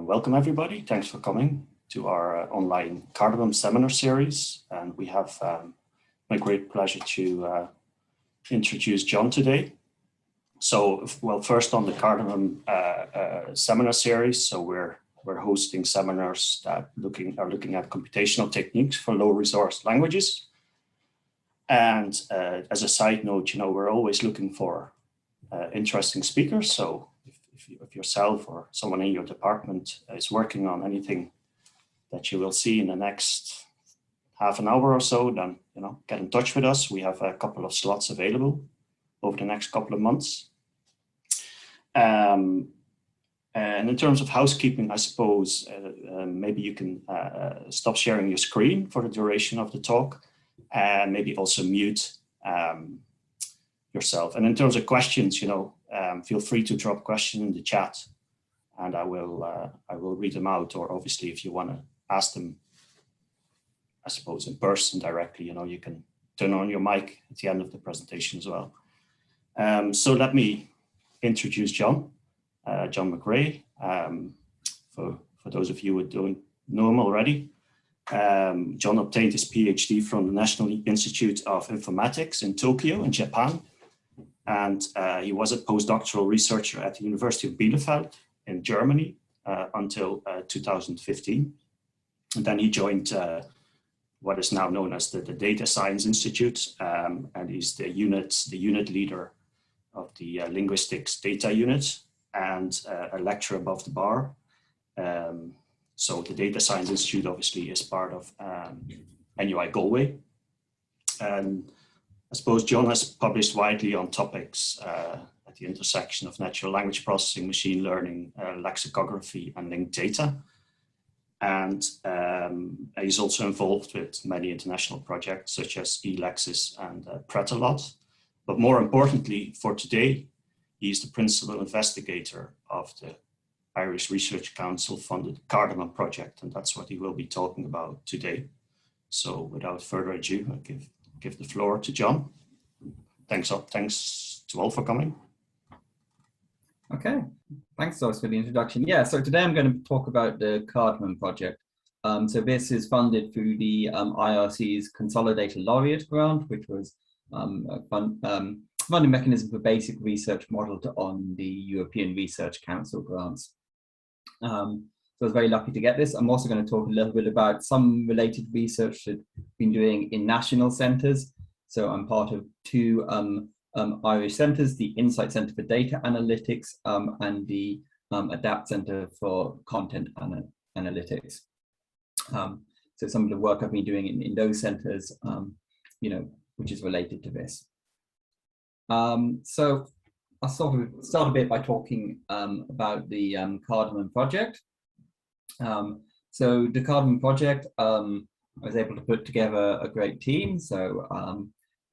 welcome everybody. Thanks for coming to our online cardamom seminar series. And we have my great pleasure to introduce John today. So, well, first on the cardamom seminar series. So we're hosting seminars that are looking at computational techniques for low resource languages. And as a side note, we're always looking for interesting speakers. So if yourself or someone in your department is working on anything that you will see in the next half an hour or so, then get in touch with us. We have a couple of slots available over the next couple of months. And in terms of housekeeping, I suppose maybe you can stop sharing your screen for the duration of the talk, and maybe also mute yourself. And in terms of questions, feel free to drop questions in the chat, and I will read them out. Or obviously, if you want to ask them, I suppose in person directly, you can turn on your mic at the end of the presentation as well. So let me introduce John McCrae. For those of you who don't know him already, John obtained his PhD from the National Institute of Informatics in Tokyo in Japan. And he was a postdoctoral researcher at the University of Bielefeld in Germany until 2015. And then he joined what is now known as the Data Science Institute, and he's the unit leader of the Linguistics data unit and a lecturer above the bar. So the Data Science Institute obviously is part of NUI Galway. And I suppose John has published widely on topics at the intersection of natural language processing, machine learning, lexicography, and linked data. And he's also involved with many international projects such as eLexis and Pretalot. But more importantly, for today, he's the principal investigator of the Irish Research Council funded Cardamom project, and that's what he will be talking about today. So without further ado, I'll give the floor to John. Thanks to all for coming. Okay, thanks Doris for the introduction. Yeah, so today I'm going to talk about the Cardamom project. So this is funded through the IRC's Consolidated Laureate Grant, which was a funding mechanism for basic research modeled on the European Research Council grants. So I was very lucky to get this. I'm also going to talk a little bit about some related research that I've been doing in national centres. So I'm part of two Irish centres, the Insight Centre for Data Analytics and the ADAPT Centre for Content Analytics. So some of the work I've been doing in those centres, which is related to this. So I'll start a bit by talking about the Cardamom project. So the Cardamom project, I was able to put together a great team. So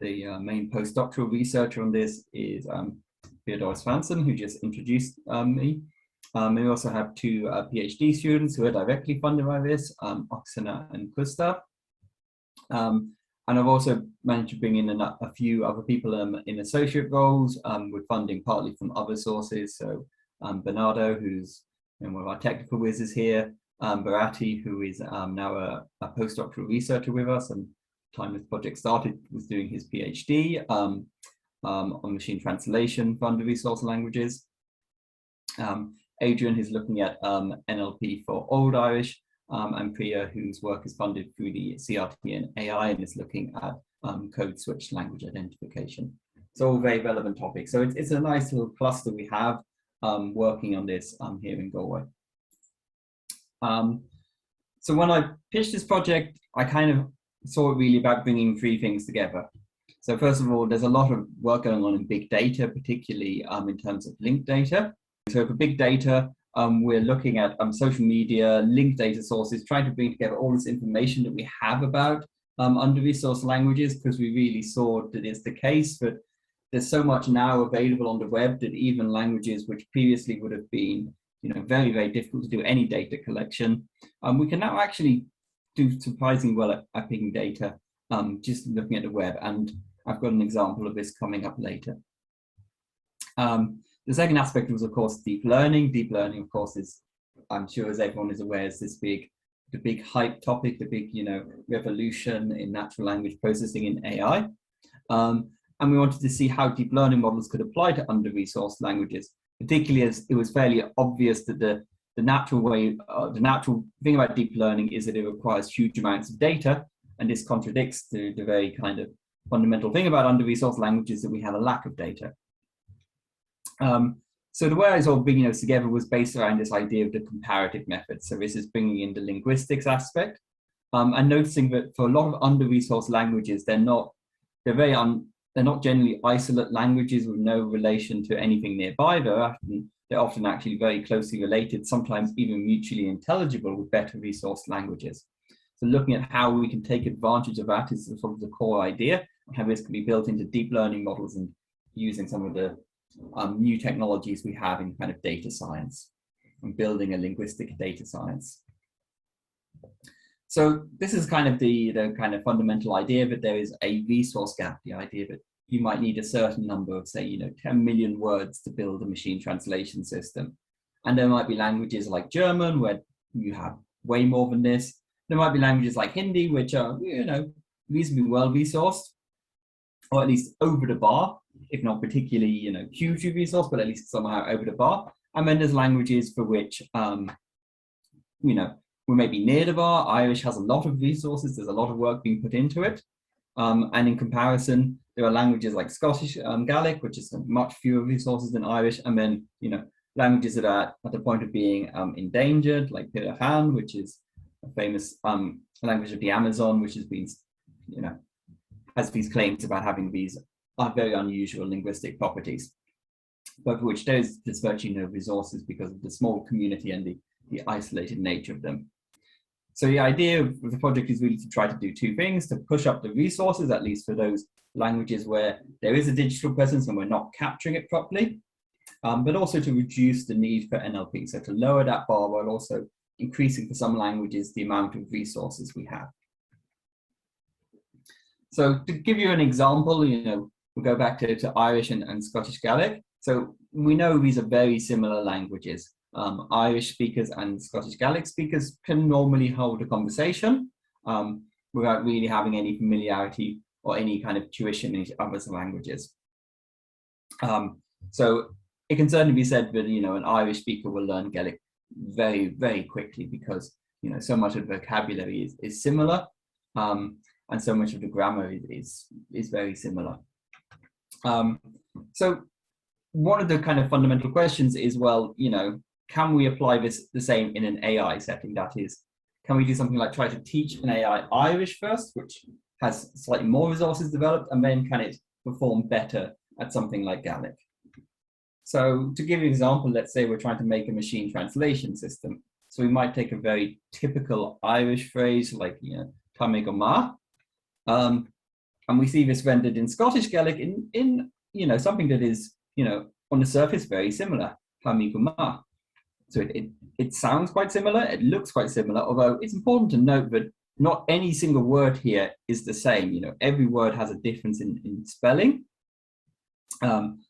the main postdoctoral researcher on this is Theodore Svanson, who just introduced me. We also have two PhD students who are directly funded by this, Oksana and Gustav. And I've also managed to bring in a few other people in associate roles with funding partly from other sources. So Bernardo, who's one of our technical whizzes here, Bharati, who is now a postdoctoral researcher with us, and time this project started was doing his PhD on machine translation for under-resourced languages. Adrian, who's looking at NLP for Old Irish, and Priya, whose work is funded through the CRT and AI and is looking at code switch language identification. So all very relevant topics. So it's a nice little cluster we have working on this here in Galway. So when I pitched this project, I kind of saw it really about bringing three things together. So first of all, there's a lot of work going on in big data, particularly in terms of linked data. So for big data, we're looking at social media, linked data sources, trying to bring together all this information that we have about under-resourced languages, because we really saw that it's the case, but there's so much now available on the web that even languages which previously would have been very, very difficult to do any data collection, we can now actually do surprisingly well at picking data just looking at the web. And I've got an example of this coming up later. The second aspect was, of course, deep learning. Deep learning, of course, is I'm sure as everyone is aware, is the big hype topic, the big, revolution in natural language processing in AI. And we wanted to see how deep learning models could apply to under-resourced languages, particularly as it was fairly obvious that the natural thing about deep learning is that it requires huge amounts of data, and this contradicts the very kind of fundamental thing about under-resourced languages, that we have a lack of data. So the way I was all bringing those together was based around this idea of the comparative method. So this is bringing in the linguistics aspect, and noticing that for a lot of under-resourced languages, they're not generally isolate languages with no relation to anything nearby. They're often actually very closely related, sometimes even mutually intelligible with better resourced languages. So looking at how we can take advantage of that is sort of the core idea, and how this can be built into deep learning models and using some of the new technologies we have in kind of data science and building a linguistic data science. So this is kind of the kind of fundamental idea that there is a resource gap, the idea that you might need a certain number of, say, 10 million words to build a machine translation system. And there might be languages like German where you have way more than this. There might be languages like Hindi, which are, reasonably well resourced, or at least over the bar, if not particularly, hugely resourced, but at least somehow over the bar. And then there's languages for which, we may be near the bar. Irish has a lot of resources. There's a lot of work being put into it. And in comparison, there are languages like Scottish Gaelic, which is much fewer resources than Irish. And then, languages that are at the point of being endangered, like Pirahán, which is a famous language of the Amazon, which has been, has these claims about having these very unusual linguistic properties, but for which there's virtually no resources because of the small community and the isolated nature of them. So the idea of the project is really to try to do two things: to push up the resources, at least for those languages where there is a digital presence and we're not capturing it properly, but also to reduce the need for NLP, so to lower that bar while also increasing for some languages the amount of resources we have. So to give you an example, we'll go back to Irish and Scottish Gaelic. So we know these are very similar languages. Irish speakers and Scottish Gaelic speakers can normally hold a conversation without really having any familiarity or any kind of tuition in each other's languages. So it can certainly be said that, an Irish speaker will learn Gaelic very, very quickly because, so much of the vocabulary is similar, and so much of the grammar is very similar. So one of the kind of fundamental questions is, well, can we apply this the same in an AI setting? That is, can we do something like try to teach an AI Irish first, which has slightly more resources developed, and then can it perform better at something like Gaelic? So to give you an example, let's say we're trying to make a machine translation system. So we might take a very typical Irish phrase like, Tamig Ma, and we see this rendered in Scottish Gaelic in something that is, on the surface very similar, Tamig Ma. So it sounds quite similar, it looks quite similar, although it's important to note that not any single word here is the same. Every word has a difference in spelling.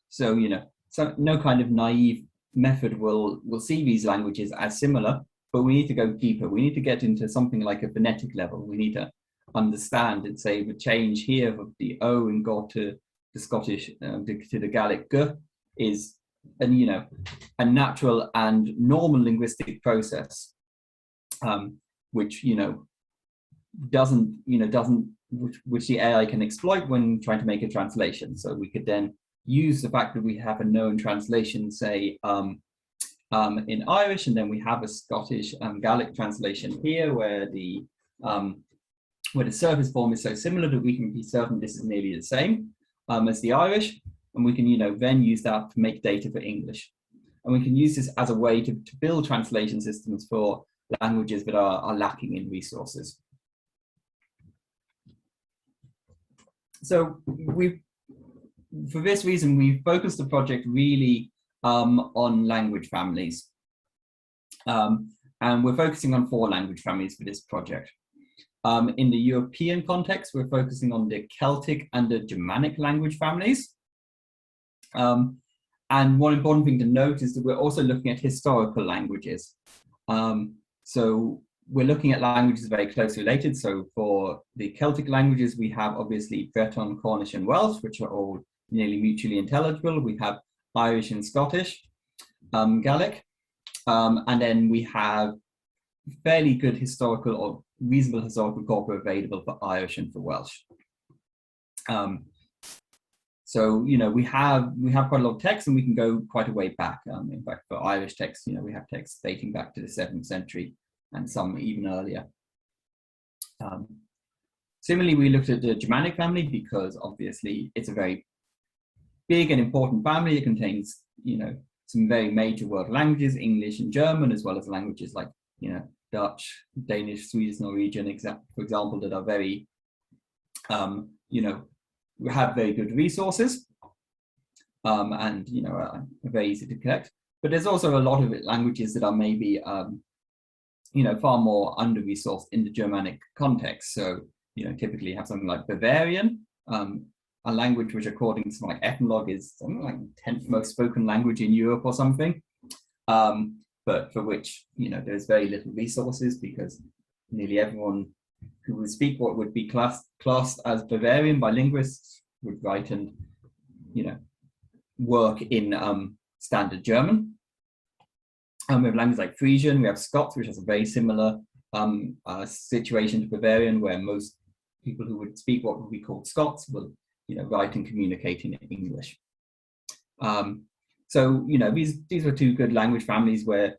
So no kind of naive method will see these languages as similar, but we need to go deeper. We need to get into something like a phonetic level. We need to understand and say the change here of the O and go to the Scottish, to the Gaelic G is a natural and normal linguistic process, which which the AI can exploit when trying to make a translation. So we could then use the fact that we have a known translation, say in Irish, and then we have a Scottish Gaelic translation here, where the surface form is so similar that we can be certain this is nearly the same as the Irish, and we can then use that to make data for English. And we can use this as a way to build translation systems for languages that are lacking in resources. So for this reason, we focused the project really on language families. And we're focusing on 4 language families for this project. In the European context, we're focusing on the Celtic and the Germanic language families. And one important thing to note is that we're also looking at historical languages. So we're looking at languages very closely related. So for the Celtic languages, we have obviously Breton, Cornish, and Welsh, which are all nearly mutually intelligible. We have Irish and Scottish, Gaelic, and then we have fairly good historical or reasonable historical corpora available for Irish and for Welsh. So, you know, we have quite a lot of text, and we can go quite a way back. In fact, for Irish texts, you know, we have texts dating back to the 7th century and some even earlier. Similarly, we looked at the Germanic family because obviously it's a very big and important family. It contains, you know, some very major world languages, English and German, as well as languages like, you know, Dutch, Danish, Swedish, Norwegian, for example, that are very, you know, have very good resources, and, you know, are very easy to collect. But there's also a lot of languages that are maybe, you know, far more under-resourced in the Germanic context. So, you know, typically have something like Bavarian, a language which, according to like Ethnologue, is something like the 10th most spoken language in Europe or something. But for which, you know, there's very little resources because nearly everyone who would speak what would be classed as Bavarian by linguists would write and, you know, work in standard German. We have languages like Frisian, we have Scots, which has a very similar situation to Bavarian, where most people who would speak what would be called Scots will, you know, write and communicate in English. So, you know, these were two good language families where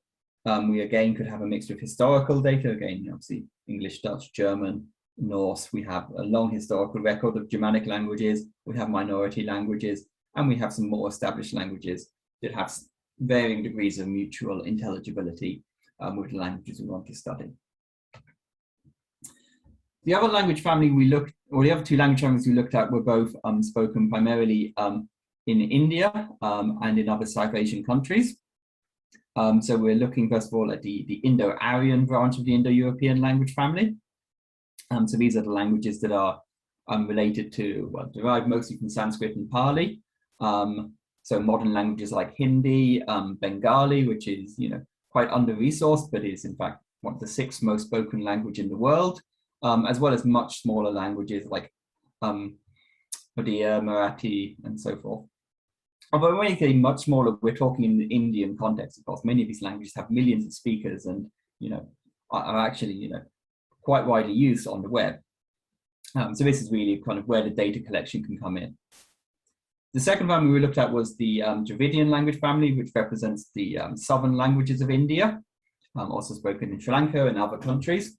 we again could have a mixture of historical data, again, obviously English, Dutch, German, Norse. We have a long historical record of Germanic languages, we have minority languages, and we have some more established languages that have varying degrees of mutual intelligibility with the languages we want to study. The other language family the other two language families we looked at were both spoken primarily in India and in other South Asian countries. So we're looking first of all at the Indo-Aryan branch of the Indo-European language family. So these are the languages that are related to, well, derived mostly from Sanskrit and Pali. So modern languages like Hindi, Bengali, which is, you know, quite under-resourced, but is in fact one of the 6th most spoken language in the world, as well as much smaller languages like Odia, Marathi, and so forth. Although when you say much smaller, we're talking in the Indian context, of course. Many of these languages have millions of speakers and, you know, are actually, you know, quite widely used on the web. So this is really kind of where the data collection can come in. The second family we looked at was the Dravidian language family, which represents the southern languages of India, also spoken in Sri Lanka and other countries.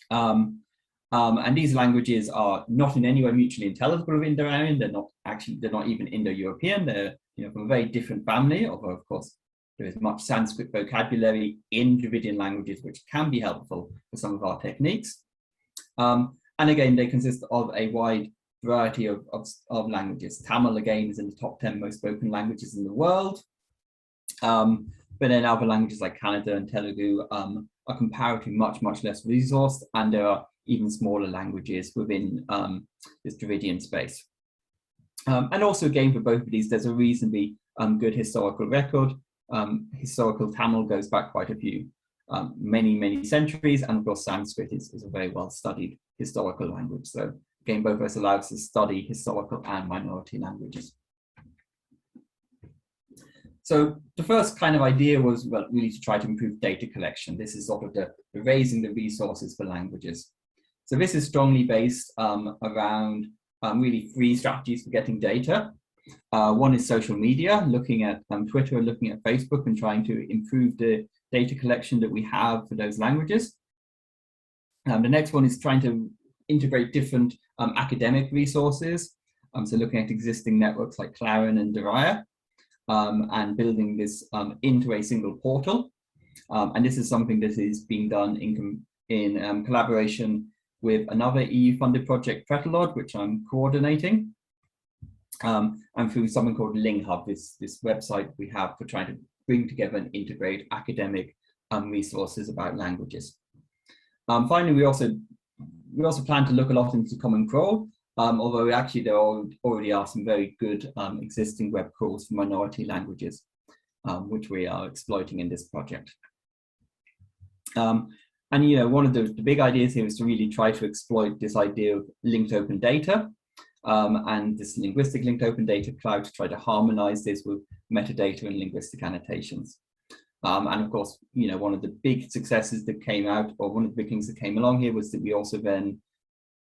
And these languages are not in any way mutually intelligible with Indo-Aryan. They're not even Indo-European. They're, you know, from a very different family, although of course there is much Sanskrit vocabulary in Dravidian languages, which can be helpful for some of our techniques. And again, they consist of a wide variety of languages. Tamil, again, is in the top 10 most spoken languages in the world. But then other languages like Kannada and Telugu are comparatively much less resourced, and there are even smaller languages within this Dravidian space. And also, again, for both of these, there's a reasonably good historical record. Historical Tamil goes back quite a few, many centuries, and of course Sanskrit is a very well studied historical language. So again, both of us allow us to study historical and minority languages. So the first kind of idea was, well, really to try to improve data collection. This is sort of the raising the resources for languages. So this is strongly based around really 3 strategies for getting data. One is social media, looking at Twitter, looking at Facebook, and trying to improve the data collection that we have for those languages. The next one is trying to integrate different academic resources. So looking at existing networks like Clarion and Deraya, and building this into a single portal. And this is something that is being done in collaboration with another EU-funded project, Pretalod, which I'm coordinating, and through something called LingHub, this website we have for trying to bring together and integrate academic resources about languages. Finally, we also plan to look a lot into Common Crawl, although actually there already are some very good existing web crawls for minority languages, which we are exploiting in this project. And one of the big ideas here is to really try to exploit this idea of linked open data and this linguistic linked open data cloud to try to harmonize this with metadata and linguistic annotations. And of course, one of the big successes that came out, or one of the big things that came along here, was that we also then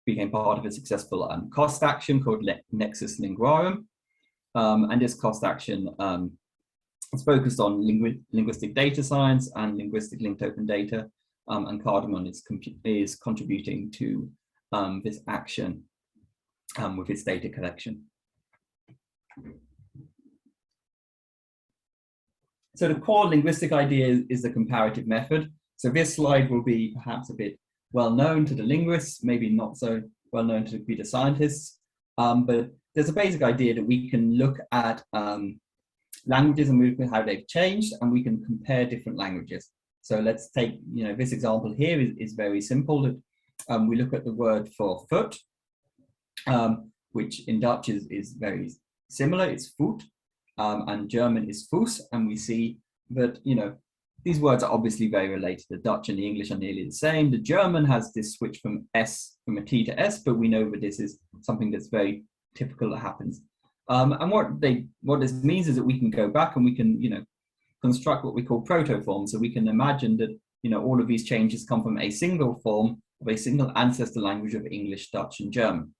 became part of a successful cost action called Nexus Linguarum. And this cost action is focused on linguistic data science and linguistic linked open data. And Cardamom is contributing to this action with its data collection. So the core linguistic idea is the comparative method. So this slide will be perhaps a bit well known to the linguists, maybe not so well known to the computer scientists, but there's a basic idea that we can look at languages and look at how they've changed, and we can compare different languages. So let's take, this example here is very simple. That we look at the word for foot, which in Dutch is very similar. It's foot, and German is Fuß, and we see that these words are obviously very related. The Dutch and the English are nearly the same. The German has this switch from a T to S, but we know that this is something that's very typical that happens. And what this means is that we can go back and we can construct what we call protoforms. So we can imagine that all of these changes come from a single form of a single ancestor language of English, Dutch, and German.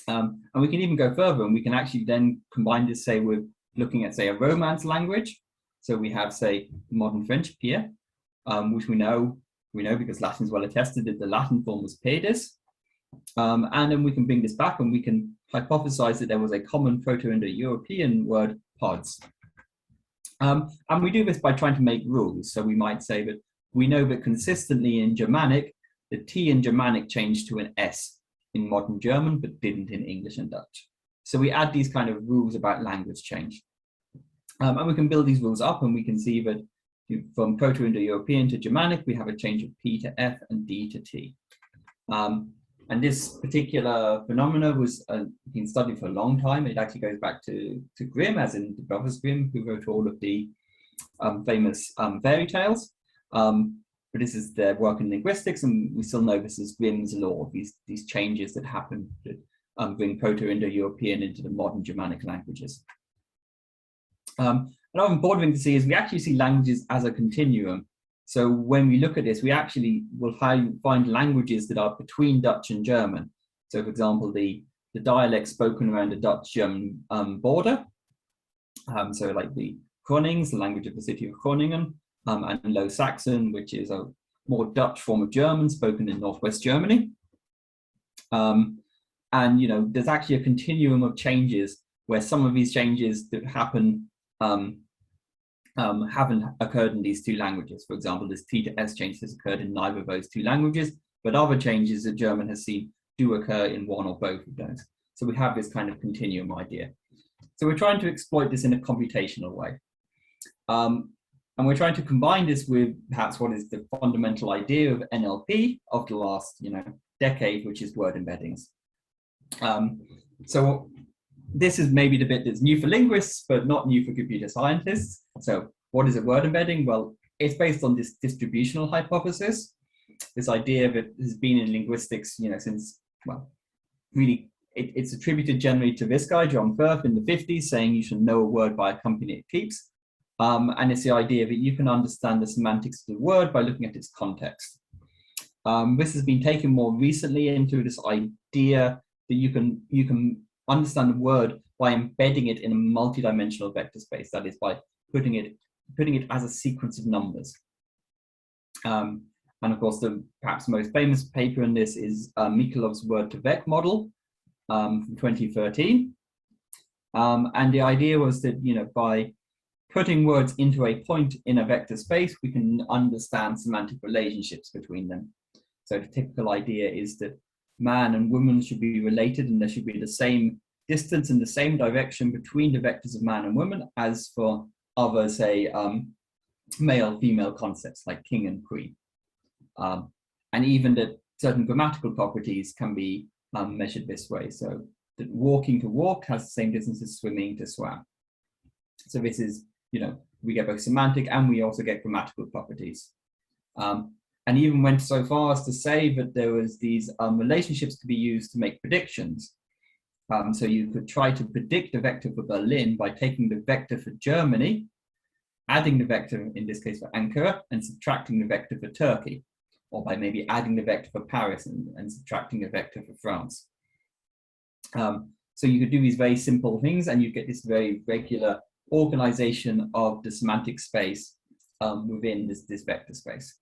And we can even go further, and we can actually then combine this, say, with looking at, say, a Romance language. So we have, say, modern French, Pierre, which we know because Latin is well attested that the Latin form was pedis. And then we can bring this back and we can hypothesize that there was a common Proto-Indo-European word, pods. And we do this by trying to make rules. So we might say that we know that consistently in Germanic, the T in Germanic changed to an S in modern German, but didn't in English and Dutch. So we add these kind of rules about language change. And we can build these rules up, and we can see that from Proto-Indo-European to Germanic, we have a change of P to F and D to T. And this particular phenomena was been studied for a long time. It actually goes back to Grimm, as in the brothers Grimm, who wrote all of the famous fairy tales. But this is their work in linguistics, and we still know this as Grimm's law, these changes that happen that bring Proto-Indo-European into the modern Germanic languages. Another important thing to see is we actually see languages as a continuum. So when we look at this, we actually will find languages that are between Dutch and German. So for example, the dialects spoken around the Dutch-German border. So like the Gronings, the language of the city of Groningen, and Low Saxon, which is a more Dutch form of German spoken in Northwest Germany. And there's actually a continuum of changes where some of these changes that happen haven't occurred in these two languages. For example, this T to S change has occurred in neither of those two languages, but other changes that German has seen do occur in one or both of those. So we have this kind of continuum idea. So we're trying to exploit this in a computational way. And we're trying to combine this with perhaps what is the fundamental idea of NLP of the last decade, which is word embeddings. So this is maybe the bit that's new for linguists, but not new for computer scientists. So what is a word embedding? Well, it's based on this distributional hypothesis, this idea that has been in linguistics, since, well, really, it's attributed generally to this guy, John Firth, in the 50s, saying you should know a word by a company it keeps. And it's the idea that you can understand the semantics of the word by looking at its context. This has been taken more recently into this idea that you can understand a word by embedding it in a multidimensional vector space. That is, by putting it as a sequence of numbers. And of course, the perhaps most famous paper in this is Mikolov's word-to-vec model from 2013. And the idea was that by putting words into a point in a vector space, we can understand semantic relationships between them. So the typical idea is that man and woman should be related, and there should be the same distance in the same direction between the vectors of man and woman as for other, say, male-female concepts like king and queen. And even that certain grammatical properties can be measured this way. So that walking to walk has the same distance as swimming to swam. So this is, we get both semantic and we also get grammatical properties. And even went so far as to say that there was these relationships to be used to make predictions. So you could try to predict a vector for Berlin by taking the vector for Germany, adding the vector, in this case for Ankara, and subtracting the vector for Turkey, or by maybe adding the vector for Paris and subtracting the vector for France. So you could do these very simple things, and you get this very regular organization of the semantic space within this vector space.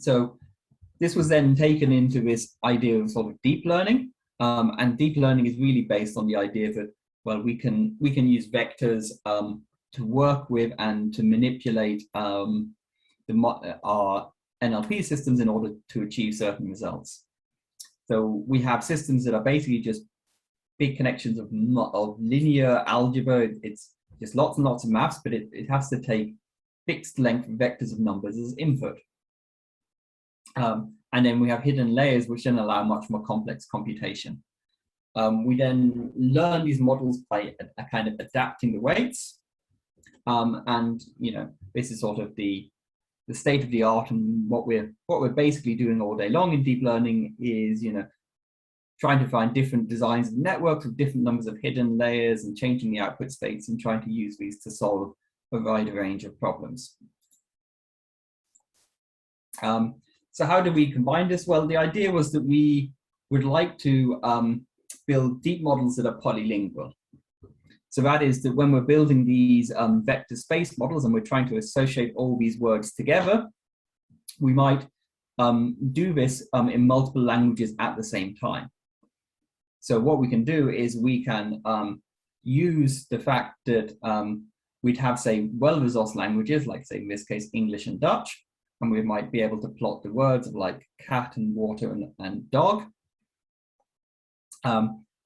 So this was then taken into this idea of sort of deep learning, and deep learning is really based on the idea that, well, we can use vectors to work with and to manipulate our NLP systems in order to achieve certain results. So we have systems that are basically just big connections of linear algebra. It's just lots and lots of maths, but it has to take fixed length vectors of numbers as input. And then we have hidden layers, which then allow much more complex computation. We then learn these models by a kind of adapting the weights. And this is sort of the state of the art, and what we're basically doing all day long in deep learning is trying to find different designs of networks with different numbers of hidden layers and changing the output states and trying to use these to solve a wide range of problems. So how do we combine this? Well, the idea was that we would like to build deep models that are polylingual. So that is that when we're building these vector space models and we're trying to associate all these words together, we might do this in multiple languages at the same time. So what we can do is we can use the fact that we'd have, say, well-resourced languages, like, say, in this case, English and Dutch, and we might be able to plot the words of like cat and water and dog.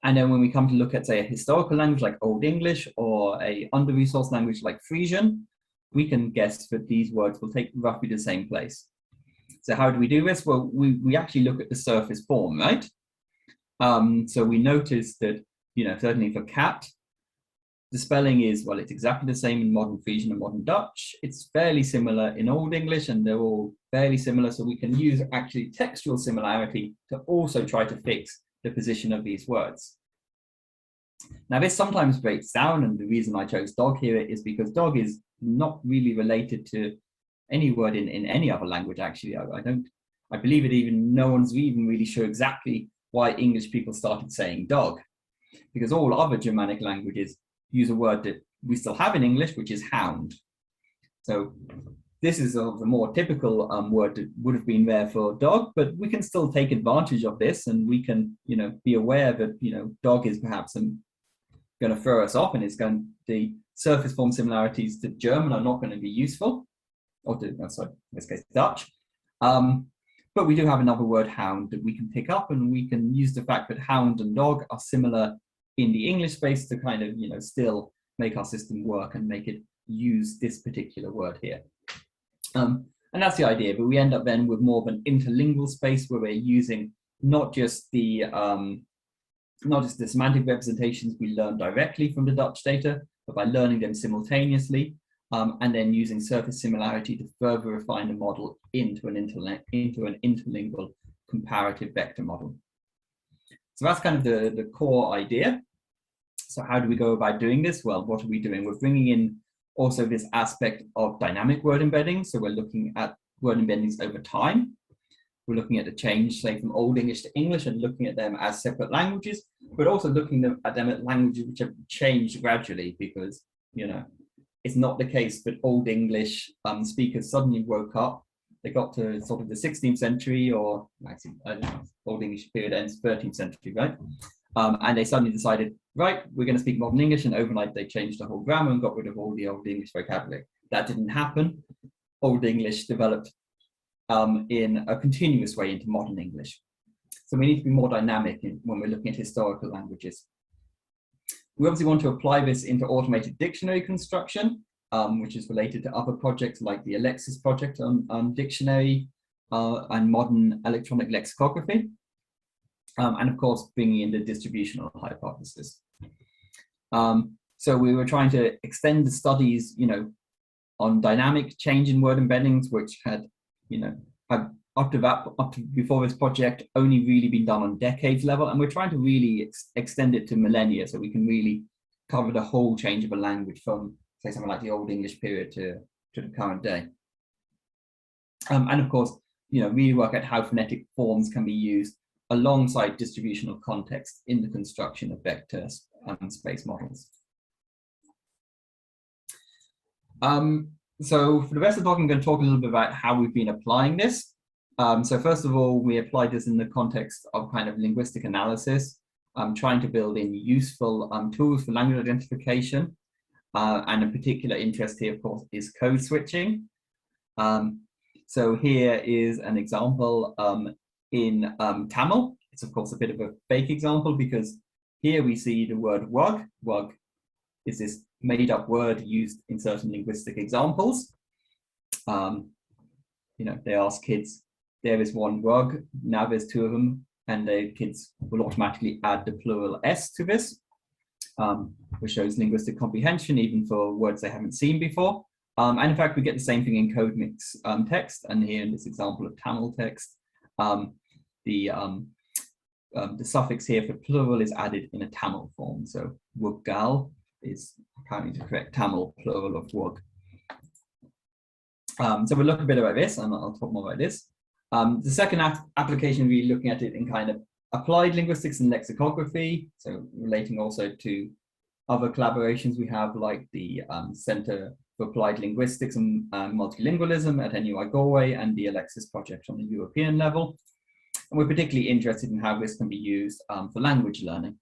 And then when we come to look at, say, a historical language like Old English or a under-resourced language like Frisian, we can guess that these words will take roughly the same place. So how do we do this? Well, we actually look at the surface form, right? So we notice that, certainly for cat, the spelling is, well, it's exactly the same in modern Frisian and modern Dutch. It's fairly similar in Old English, and they're all fairly similar. So we can use actually textual similarity to also try to fix the position of these words. Now, this sometimes breaks down, and the reason I chose dog here is because dog is not really related to any word in any other language, actually. I believe it even, no one's even really sure exactly why English people started saying dog, because all other Germanic languages use a word that we still have in English, which is hound. So this is the more typical word that would have been there for dog, but we can still take advantage of this, and we can, be aware that, dog is perhaps going to throw us off, and the surface form similarities to German are not going to be useful, or to, sorry, in this case, Dutch. But we do have another word, hound, that we can pick up, and we can use the fact that hound and dog are similar in the English space to kind of, still make our system work and make it use this particular word here. And that's the idea, but we end up then with more of an interlingual space where we're using not just the semantic representations we learn directly from the Dutch data, but by learning them simultaneously, and then using surface similarity to further refine the model into an interlingual comparative vector model. So that's kind of the core idea. So how do we go about doing this? Well, what are we doing? We're bringing in also this aspect of dynamic word embedding. So we're looking at word embeddings over time. We're looking at the change, say, from Old English to English, and looking at them as separate languages, but also looking at them as languages which have changed gradually, because, it's not the case that Old English speakers suddenly woke up. They got to sort of the 16th century, or actually, I don't know, Old English period ends 13th century, right? And they suddenly decided, right, we're going to speak modern English, and overnight they changed the whole grammar and got rid of all the Old English vocabulary. That didn't happen. Old English developed in a continuous way into modern English. So we need to be more dynamic when we're looking at historical languages. We obviously want to apply this into automated dictionary construction, which is related to other projects like the Alexis project on dictionary and modern electronic lexicography. And of course, bringing in the distributional hypothesis. So we were trying to extend the studies, on dynamic change in word embeddings, which had, had up to before this project only really been done on decades level, and we're trying to really extend it to millennia, so we can really cover the whole change of a language from, say, something like the Old English period to the current day. And of course, really work out how phonetic forms can be used alongside distributional context in the construction of vector space models. So for the rest of the talk, I'm going to talk a little bit about how we've been applying this. So first of all, we applied this in the context of kind of linguistic analysis, trying to build in useful tools for language identification. And a particular interest here, of course, is code switching. So here is an example in Tamil. It's, of course, a bit of a fake example because here we see the word wug. Wug is this made-up word used in certain linguistic examples. They ask kids, there is one wug, now there's two of them, and the kids will automatically add the plural s to this, which shows linguistic comprehension even for words they haven't seen before. And in fact, we get the same thing in code mix text, and here in this example of Tamil text, the suffix here for plural is added in a Tamil form. So wuggal is apparently the correct Tamil plural of wug. So we'll look a bit about this, and I'll talk more about this. The second application, we're looking at it in kind of applied linguistics and lexicography, so relating also to other collaborations we have, like the Center for Applied Linguistics and Multilingualism at NUI Galway and the Alexis project on the European level. And we're particularly interested in how this can be used for language learning.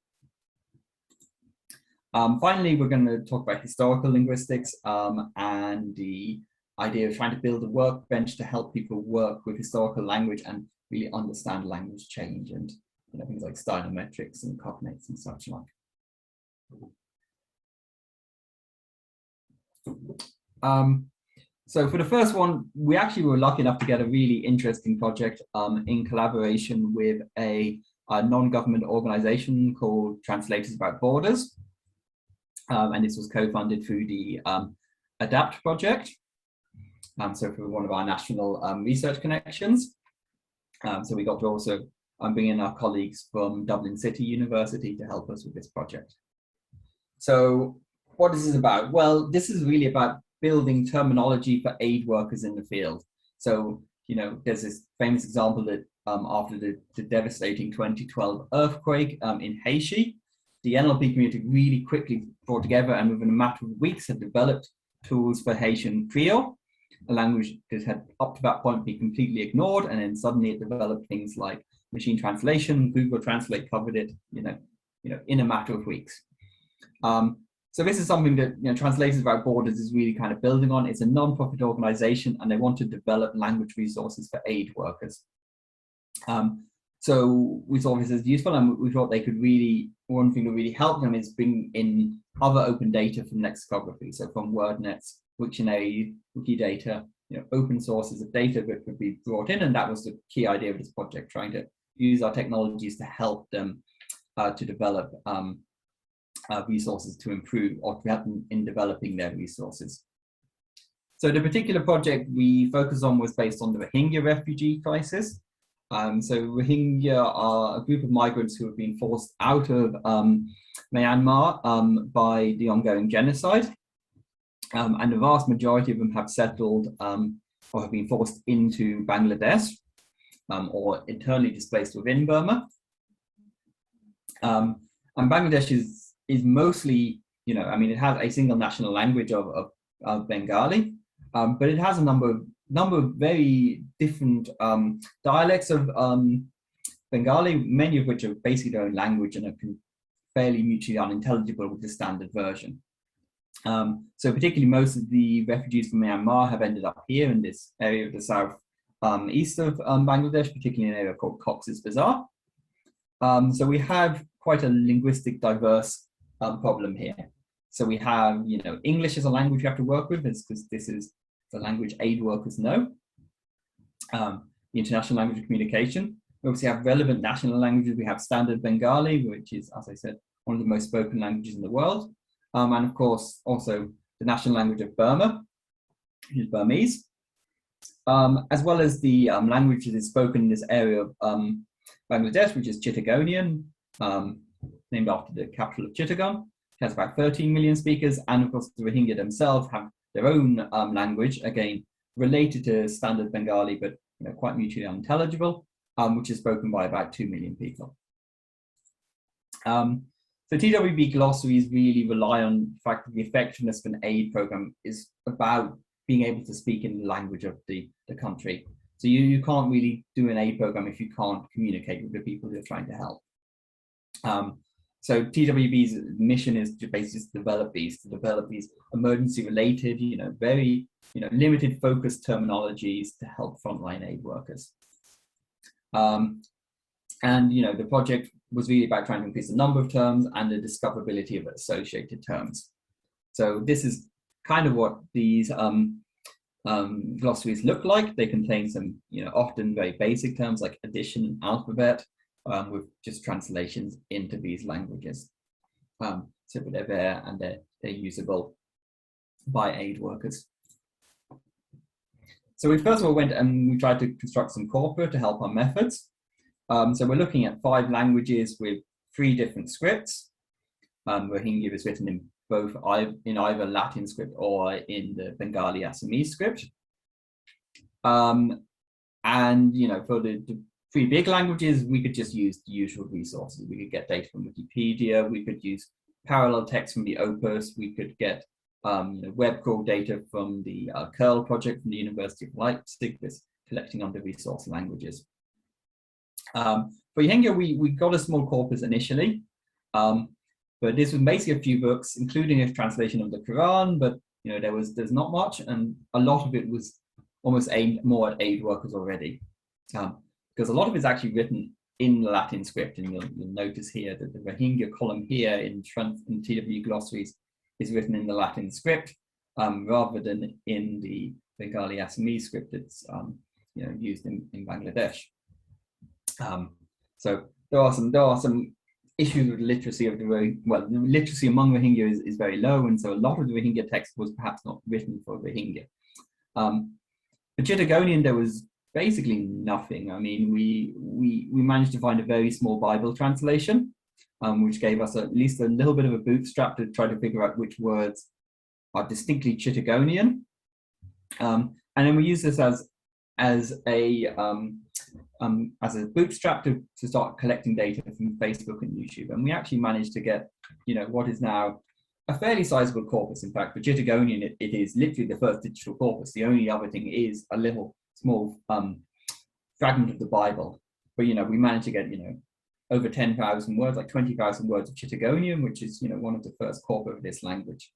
Finally, we're going to talk about historical linguistics and the idea of trying to build a workbench to help people work with historical language and really understand language change and things like stylometrics and cognates and such like. So for the first one, we actually were lucky enough to get a really interesting project in collaboration with a non-government organization called Translators Without Borders. And this was co-funded through the ADAPT project. So for one of our national research connections. So we got to also bring in our colleagues from Dublin City University to help us with this project. So what is this about? Well, this is really about building terminology for aid workers in the field. So, there's this famous example that after the devastating 2012 earthquake in Haiti, the NLP community really quickly brought together and within a matter of weeks had developed tools for Haitian Creole, a language that had up to that point been completely ignored, and then suddenly it developed things like machine translation. Google Translate covered it, in a matter of weeks. So this is something that Translators Without Borders is really kind of building on. It's a non-profit organization, and they want to develop language resources for aid workers. So we saw this as useful, and we thought they could really, one thing that really helped them is bring in other open data from lexicography, so from WordNet's Wiktionary, Wikidata, open sources of data that could be brought in, and that was the key idea of this project, trying to use our technologies to help them to develop resources to improve or to help them in developing their resources. So the particular project we focused on was based on the Rohingya refugee crisis. So Rohingya are a group of migrants who have been forced out of Myanmar by the ongoing genocide. And the vast majority of them have settled or have been forced into Bangladesh or internally displaced within Burma. And Bangladesh is mostly, it has a single national language of Bengali, but it has a number of very different dialects of Bengali, many of which are basically their own language and are fairly mutually unintelligible with the standard version. So particularly most of the refugees from Myanmar have ended up here in this area of the south east of Bangladesh, particularly in an area called Cox's Bazar. So we have quite a linguistic diverse problem here. So we have, English as a language you have to work with, because this is the language aid workers know. The international language of communication. We obviously have relevant national languages. We have standard Bengali, which is, as I said, one of the most spoken languages in the world. And of course, also the national language of Burma. which is Burmese, as well as the language that is spoken in this area of Bangladesh, which is Chittagonian, named after the capital of Chittagong. It has about 13 million speakers, and of course the Rohingya themselves have their own language, again related to standard Bengali, but quite mutually unintelligible, which is spoken by about 2 million people. So TWB glossaries really rely on the fact that the effectiveness of an aid program is about being able to speak in the language of the country. So you can't really do an aid program if you can't communicate with the people you're trying to help. So TWB's mission is to basically develop these emergency-related, very limited focused terminologies to help frontline aid workers. And the project was really about trying to increase the number of terms and the discoverability of associated terms. So this is kind of what these glossaries look like. They contain some, often very basic terms like addition and alphabet, with just translations into these languages. So they're there and they're usable by aid workers. So we first of all went and we tried to construct some corpora to help our methods. So we're looking at 5 languages with 3 different scripts. Rohingya is written in both in either Latin script or in the Bengali Assamese script. And for the 3 big languages, we could just use the usual resources. We could get data from Wikipedia. We could use parallel text from the Opus. We could get web crawl data from the Curl project from the University of Leipzig, that's collecting under resource languages. For Rohingya, we got a small corpus initially, but this was basically a few books, including a translation of the Quran. But there's not much, and a lot of it was almost aimed more at aid workers already, because a lot of it's actually written in the Latin script. And you'll notice here that the Rohingya column here in TW glossaries is written in the Latin script, rather than in the Bengali Assamese script that's used in Bangladesh. So there are some issues with literacy of the literacy among Rohingya is very low, and so a lot of the Rohingya text was perhaps not written for Rohingya. For Chittagonian, there was basically nothing. I mean, we managed to find a very small Bible translation, which gave us at least a little bit of a bootstrap to try to figure out which words are distinctly Chittagonian. And then we use this as a bootstrap to start collecting data from Facebook and YouTube. And we actually managed to get, what is now a fairly sizable corpus. In fact, for Chittagonian, it is literally the first digital corpus. The only other thing is a little small fragment of the Bible. But, we managed to get, over 10,000 words, like 20,000 words of Chittagonian, which is, one of the first corpora of this language.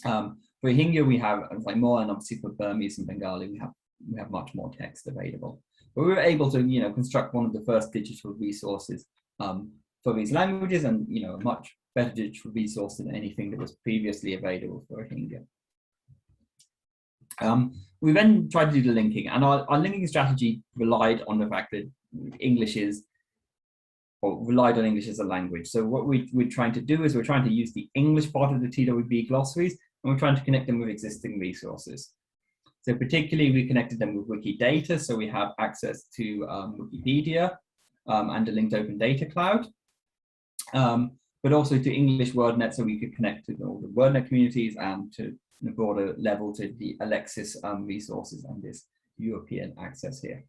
For Rohingya, we have like more, and obviously for Burmese and Bengali, we have much more text available. But we were able to, construct one of the first digital resources for these languages, and a much better digital resource than anything that was previously available for Rohingya. We then tried to do the linking, and our linking strategy relied on the fact that relied on English as a language. So what we're trying to do is we're trying to use the English part of the TWB glossaries, and we're trying to connect them with existing resources. So particularly, we connected them with Wikidata, so we have access to Wikipedia and a linked open data cloud, but also to English WordNet, so we could connect to all the WordNet communities and to a broader level to the Alexis resources and this European access here.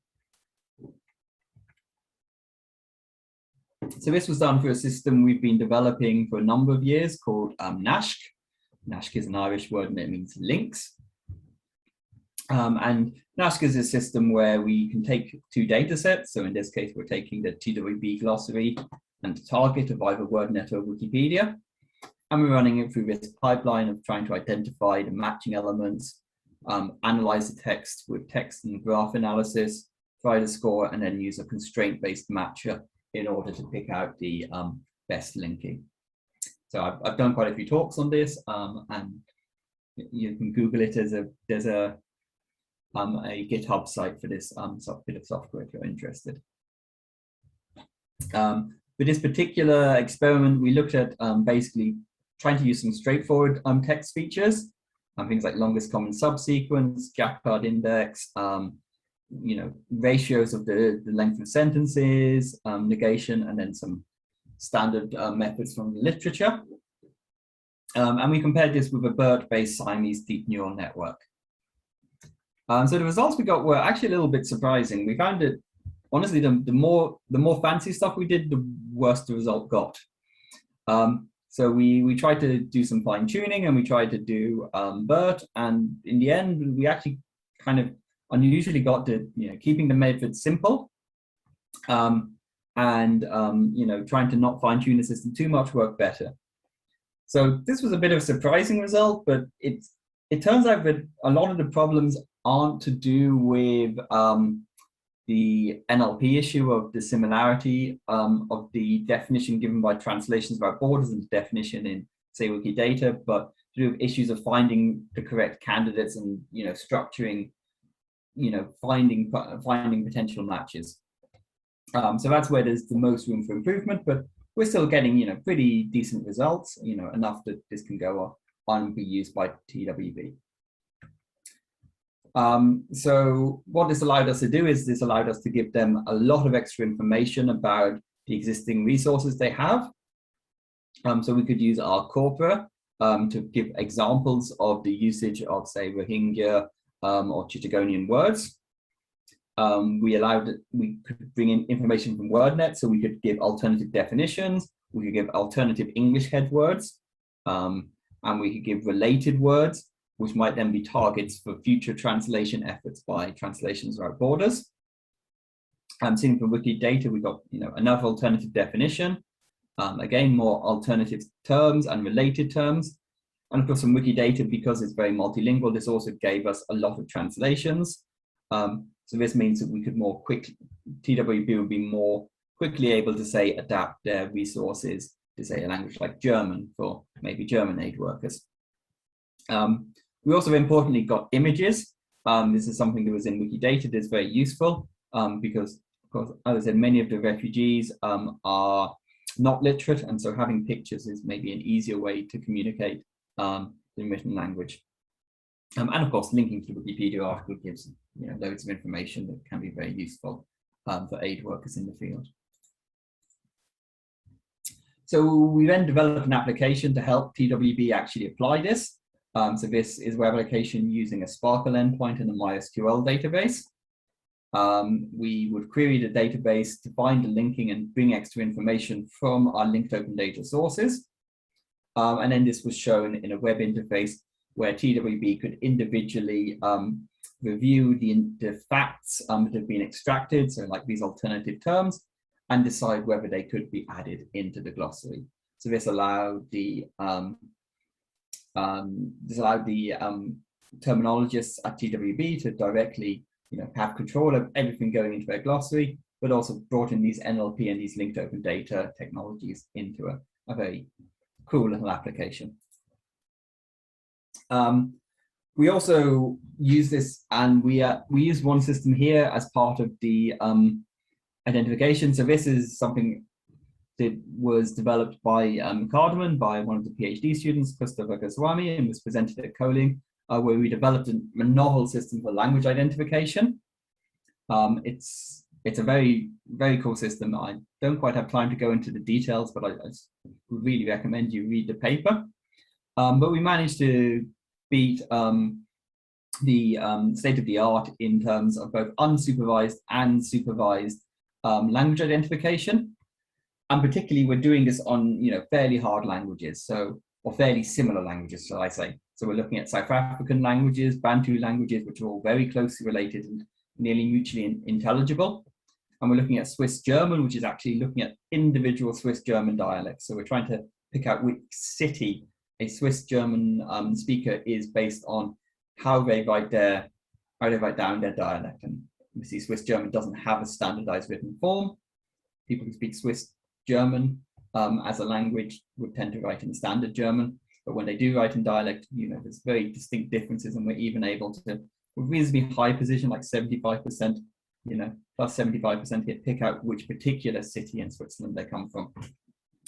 So this was done through a system we've been developing for a number of years called Nash. Nash is an Irish word and it means links. And Nash is a system where we can take 2 data sets. So in this case, we're taking the TWB glossary and the target of either WordNet or Wikipedia. And we're running it through this pipeline of trying to identify the matching elements, analyze the text with text and graph analysis, try to score, and then use a constraint-based matcher in order to pick out the best linking. So I've done quite a few talks on this, and you can Google it. There's a GitHub site for this bit of software if you're interested. For this particular experiment, we looked at basically trying to use some straightforward text features. things like longest common subsequence, gap card index, ratios of the length of sentences, negation, and then some standard methods from the literature. And we compared this with a BERT-based Siamese deep neural network. So the results we got were actually a little bit surprising. We found that, honestly, the more fancy stuff we did, the worse the result got. So we tried to do some fine tuning, and we tried to do BERT, and in the end, we actually kind of unusually got to keeping the method simple, and trying to not fine tune the system too much worked better. So this was a bit of a surprising result, but it turns out that a lot of the problems aren't to do with the NLP issue of the similarity of the definition given by translations about borders and the definition in, say, Wikidata, but to do with issues of finding the correct candidates and structuring, finding potential matches. So that's where there's the most room for improvement, but we're still getting pretty decent results, enough that this can go on and be used by TWB. So what this allowed us to do is this allowed us to give them a lot of extra information about the existing resources they have. So we could use our corpora to give examples of the usage of, say, Rohingya or Chittagonian words. We could bring in information from WordNet, so we could give alternative definitions, we could give alternative English head words, and we could give related words, which might then be targets for future translation efforts by Translations Without Borders. Seeing from Wikidata, we got enough alternative definition, again, more alternative terms and related terms. And of course, from Wikidata, because it's very multilingual, this also gave us a lot of translations. So this means that we could more quickly, TWB would be more quickly able to, say, adapt their resources to, say, a language like German for maybe German aid workers. We also importantly got images. This is something that was in Wikidata that's very useful because, of course, as I said, many of the refugees are not literate, and so having pictures is maybe an easier way to communicate in written language. And of course, linking to the Wikipedia article gives loads of information that can be very useful for aid workers in the field. So we then developed an application to help TWB actually apply this. So this is web application using a Sparkle endpoint and a MySQL database. We would query the database to find the linking and bring extra information from our linked open data sources. And then this was shown in a web interface where TWB could individually review the facts that have been extracted, so like these alternative terms, and decide whether they could be added into the glossary. So this allowed the terminologists at TWB to directly have control of everything going into their glossary, but also brought in these NLP and these linked open data technologies into a very cool little application. We also use this, and we use one system here as part of the identification. So this is something that was developed by Cardamom, by one of the PhD students, Christopher Goswami, and was presented at Coling, where we developed a novel system for language identification. It's a very, very cool system. I don't quite have time to go into the details, but I would really recommend you read the paper. But we managed to beat the state of the art in terms of both unsupervised and supervised language identification. And particularly, we're doing this on fairly hard languages, or fairly similar languages, shall I say. So we're looking at South African languages, Bantu languages, which are all very closely related and nearly mutually intelligible. And we're looking at Swiss German, which is actually looking at individual Swiss German dialects. So we're trying to pick out which city a Swiss German speaker is based on how they write down their dialect. And we see Swiss German doesn't have a standardized written form. People who speak Swiss German as a language would tend to write in standard German, but when they do write in dialect, there's very distinct differences, and we're even able to, with reasonably high precision, like 75%, plus 75%, here, pick out which particular city in Switzerland they come from.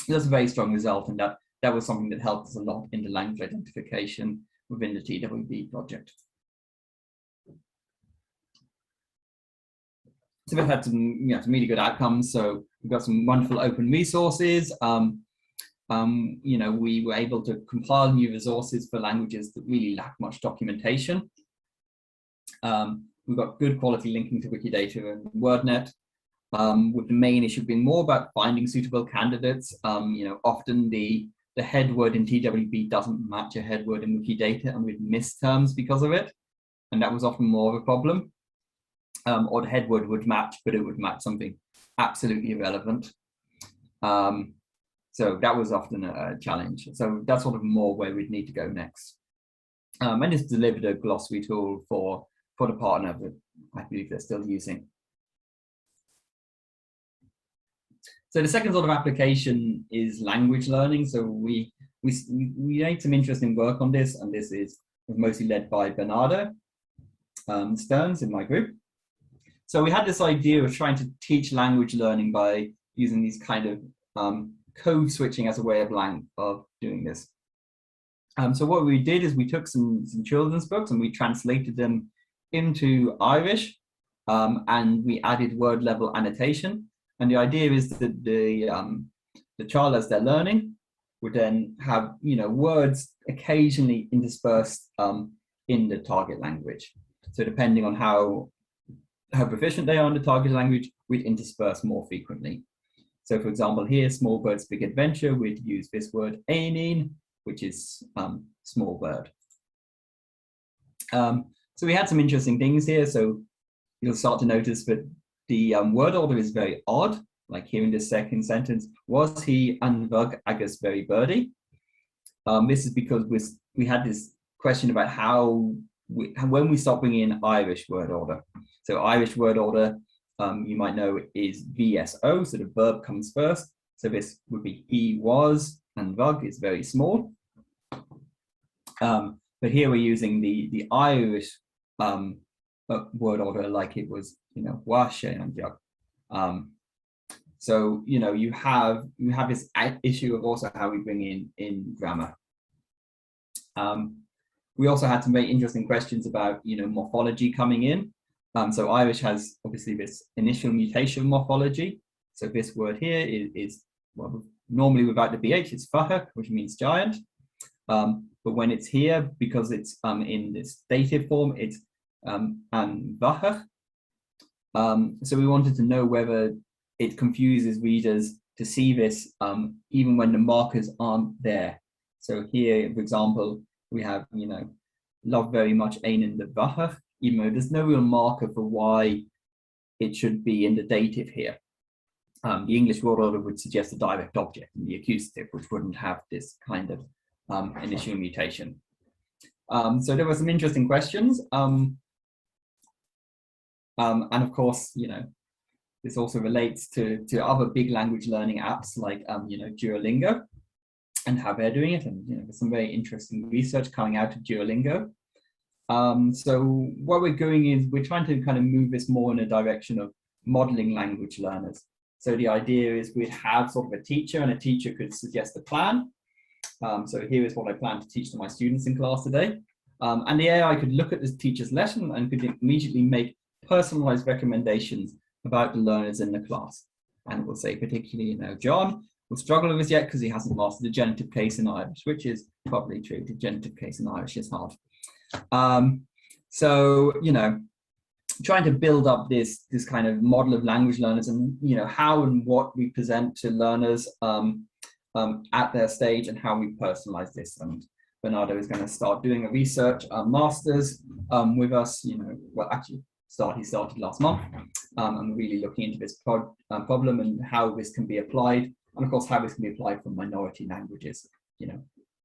That's a very strong result, and that was something that helped us a lot in the language identification within the TWB project. So we've had some, some really good outcomes. So we've got some wonderful open resources. We were able to compile new resources for languages that really lack much documentation. We've got good quality linking to Wikidata and WordNet, with the main issue being more about finding suitable candidates. Often the head word in TWB doesn't match a head word in Wikidata, and we'd miss terms because of it. And that was often more of a problem. Or the head word would match, but it would match something absolutely irrelevant. So that was often a challenge. So that's sort of more where we'd need to go next. And it's delivered a glossary tool for the partner that I believe they're still using. So the second sort of application is language learning. So we made some interesting work on this, and this was mostly led by Bernardo Stearns in my group. So we had this idea of trying to teach language learning by using these kind of code switching as a way of doing this. So what we did is we took some children's books and we translated them into Irish, and we added word level annotation. And the idea is that the child, as they're learning, would then have words occasionally interspersed in the target language. So depending on how proficient they are in the target language, we'd intersperse more frequently. So for example, here, small bird's big adventure, we'd use this word Éineann, which is small bird. So we had some interesting things here. So you'll start to notice that the word order is very odd. Like here in this second sentence, was he an bhog agus very birdie? This is because we had this question about when we start bringing in Irish word order. So Irish word order, you might know, is VSO, so the verb comes first. So this would be he was, and bhog is very small. But here we're using the Irish word order like it was, washe and jug. So you have this issue of also how we bring in grammar. We also had some very interesting questions about morphology coming in. So Irish has obviously this initial mutation morphology. So this word here is well, normally without the BH, it's fahach, which means giant. But when it's here, because it's in this dative form, it's an vahach. So we wanted to know whether it confuses readers to see this even when the markers aren't there. So here, for example, we have, love very much Éineann the vahach, even though there's no real marker for why it should be in the dative here. The English word order would suggest a direct object in the accusative, which wouldn't have this kind of initial mutation. So there were some interesting questions. And of course, this also relates to other big language learning apps like, Duolingo and how they're doing it. And, there's some very interesting research coming out of Duolingo. So what we're doing is we're trying to kind of move this more in a direction of modeling language learners. So the idea is we'd have sort of a teacher, and a teacher could suggest a plan. So here is what I plan to teach to my students in class today. And the AI could look at this teacher's lesson and could immediately make personalized recommendations about the learners in the class. And it will say particularly, John will struggle with this yet because he hasn't mastered the genitive case in Irish, which is probably true. The genitive case in Irish is hard. So, trying to build up this kind of model of language learners and, how and what we present to learners at their stage and how we personalize this. And Bernardo is going to start doing a research master's with us, well, actually, he started last month, and really looking into this problem and how this can be applied, and of course how this can be applied for minority languages,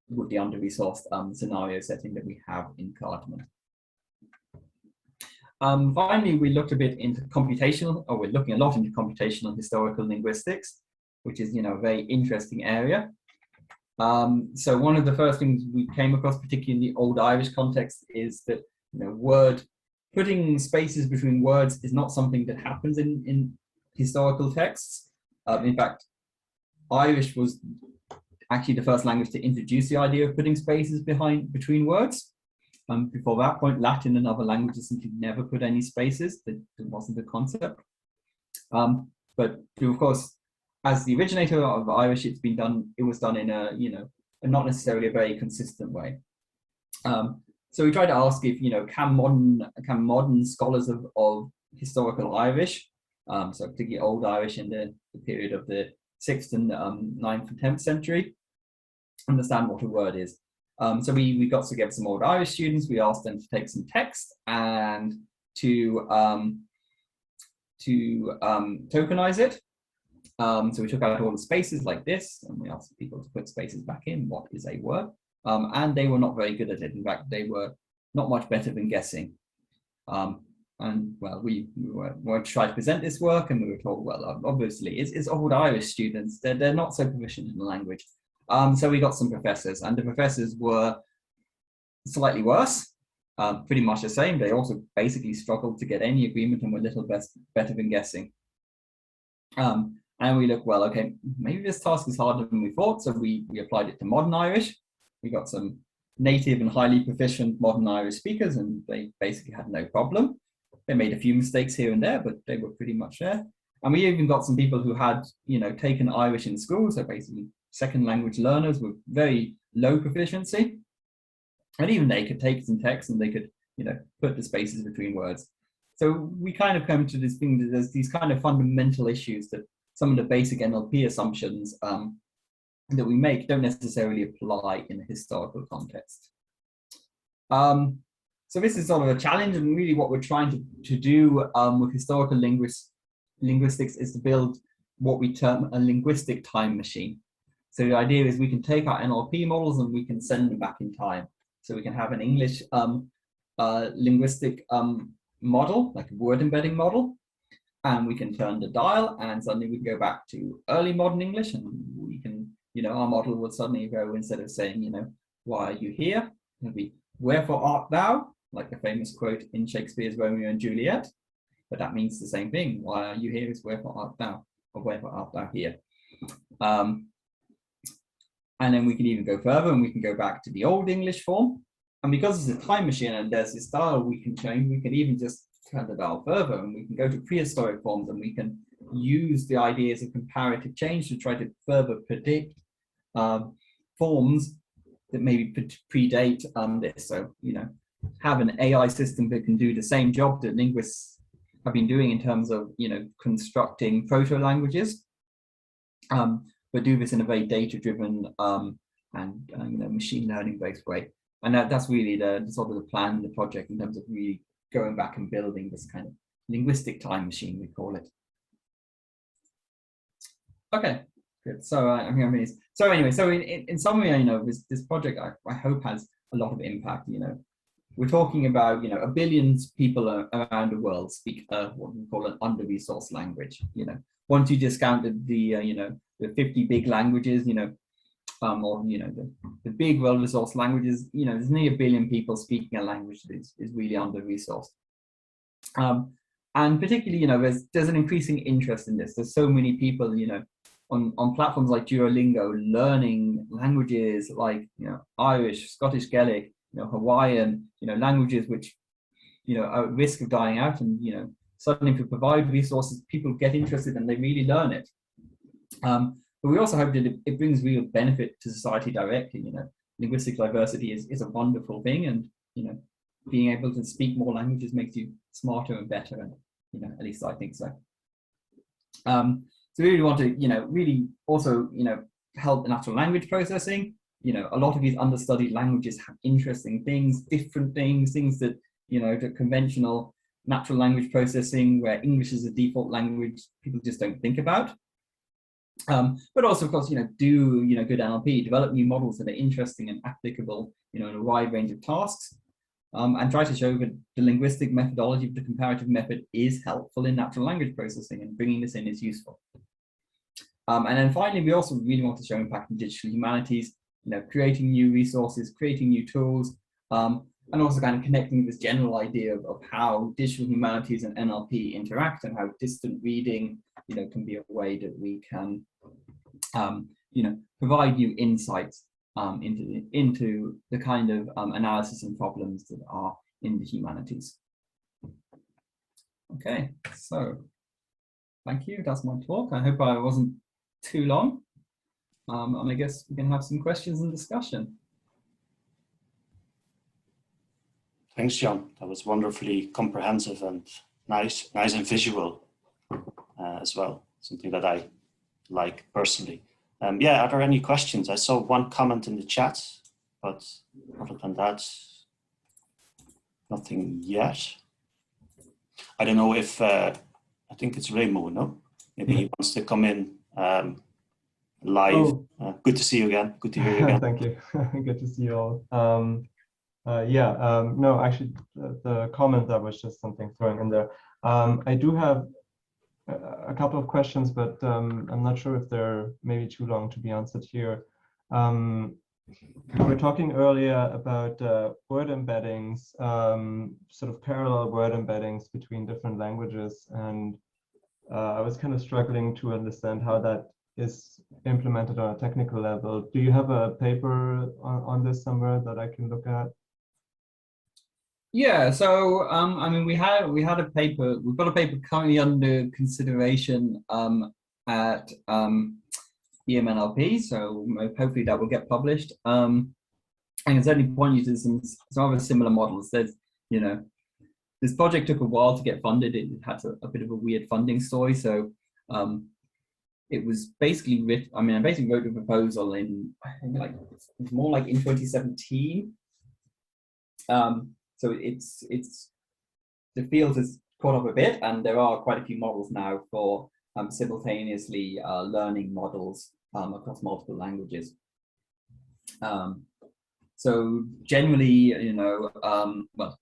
with the under-resourced scenario setting that we have in cardamom. Finally, we looked a bit into we're looking a lot into computational historical linguistics, which is a very interesting area. So one of the first things we came across, particularly in the Old Irish context, is that putting spaces between words is not something that happens in historical texts. In fact, Irish was actually the first language to introduce the idea of putting spaces between words. Before that point, Latin and other languages simply never put any spaces. It wasn't a concept. But of course, as the originator of Irish, it was done in a, not necessarily a very consistent way. So we tried to ask if, can modern scholars of historical Irish, so particularly Old Irish in the period of the 6th and 9th and 10th century, understand what a word is. So we got together some Old Irish students. We asked them to take some text and to tokenize it. So we took out all the spaces like this, and we asked people to put spaces back in. What is a word? And they were not very good at it. In fact, they were not much better than guessing. And well, we were trying to present this work, and we were told, well, obviously, it's Old Irish students. They're not so proficient in the language. So we got some professors, and the professors were slightly worse, pretty much the same. They also basically struggled to get any agreement and were a little better than guessing. And we looked, well, okay, maybe this task is harder than we thought. So we applied it to modern Irish. We got some native and highly proficient modern Irish speakers, and they basically had no problem. They made a few mistakes here and there, but they were pretty much there. And we even got some people who had, taken Irish in school, so basically second language learners with very low proficiency. And even they could take some text and they could, put the spaces between words. So we kind of come to this thing that there's these kind of fundamental issues that some of the basic NLP assumptions that we make don't necessarily apply in a historical context. So this is sort of a challenge, and really what we're trying to do with historical linguistics is to build what we term a linguistic time machine. So the idea is we can take our NLP models and we can send them back in time. So we can have an English linguistic model, like a word embedding model, and we can turn the dial, and suddenly we can go back to early modern English, and we can, our model would suddenly go, instead of saying, why are you here? It'll be, wherefore art thou? Like the famous quote in Shakespeare's Romeo and Juliet. But that means the same thing. Why are you here is wherefore art thou? Or wherefore art thou here? And then we can even go further, and we can go back to the Old English form. And because it's a time machine and there's this dial we can change, we can even just turn the dial further, and we can go to prehistoric forms, and we can use the ideas of comparative change to try to further predict forms that maybe predate this. So, have an AI system that can do the same job that linguists have been doing in terms of, constructing proto-languages, but do this in a very data-driven and machine learning-based way. And that's really the sort of the plan of the project, in terms of really going back and building this kind of linguistic time machine, we call it. Okay, good. So so anyway, so in summary, this project I hope has a lot of impact. We're talking about, a billion people around the world speak what we call an under-resourced language. Once you discounted the 50 big languages, or the big well-resourced languages, there's nearly 1 billion people speaking a language that is really under-resourced. And particularly, there's an increasing interest in this. There's so many people, on platforms like Duolingo, learning languages like, Irish, Scottish Gaelic, Hawaiian, languages which, are at risk of dying out. And, suddenly if we provide resources, people get interested and they really learn it. But we also hope that it brings real benefit to society directly. Linguistic diversity is a wonderful thing, and, being able to speak more languages makes you smarter and better. And, at least I think so. So we really want to, really also, help natural language processing. A lot of these understudied languages have interesting things, different things that, the conventional natural language processing, where English is a default language, people just don't think about. But also, of course, do, good NLP, develop new models that are interesting and applicable, in a wide range of tasks, and try to show that the linguistic methodology of the comparative method is helpful in natural language processing, and bringing this in is useful. And then finally, we also really want to show impact in digital humanities, creating new resources, creating new tools, and also kind of connecting this general idea of how digital humanities and NLP interact, and how distant reading, can be a way that we can provide you insights into the kind of analysis and problems that are in the humanities. Okay, so thank you. That's my talk. I hope I wasn't too long. And I guess we can have some questions and discussion. Thanks, John. That was wonderfully comprehensive and nice and visual as well. Something that I like personally. Yeah, are there any questions? I saw one comment in the chat, but other than that, nothing yet. I don't know if, I think it's Remo, no? Maybe he wants to come in live. Oh. Good to see you again. Good to hear you again. Thank you. Good to see you all. No, actually, the comment that was just something thrown in there. I do have a couple of questions, but I'm not sure if they're maybe too long to be answered here. We were talking earlier about word embeddings, sort of parallel word embeddings between different languages, and I was kind of struggling to understand how that is implemented on a technical level. Do you have a paper on this somewhere that I can look at? Yeah, so I mean, we had a paper. We've got a paper currently under consideration at EMNLP, so hopefully that will get published. And it's only point you to some other similar models. There's, this project took a while to get funded. It had a bit of a weird funding story. So it was basically written. I mean, I basically wrote a proposal in, I think, like it's more like in 2017. So it's the field has caught up a bit, and there are quite a few models now for simultaneously learning models across multiple languages. So generally, well,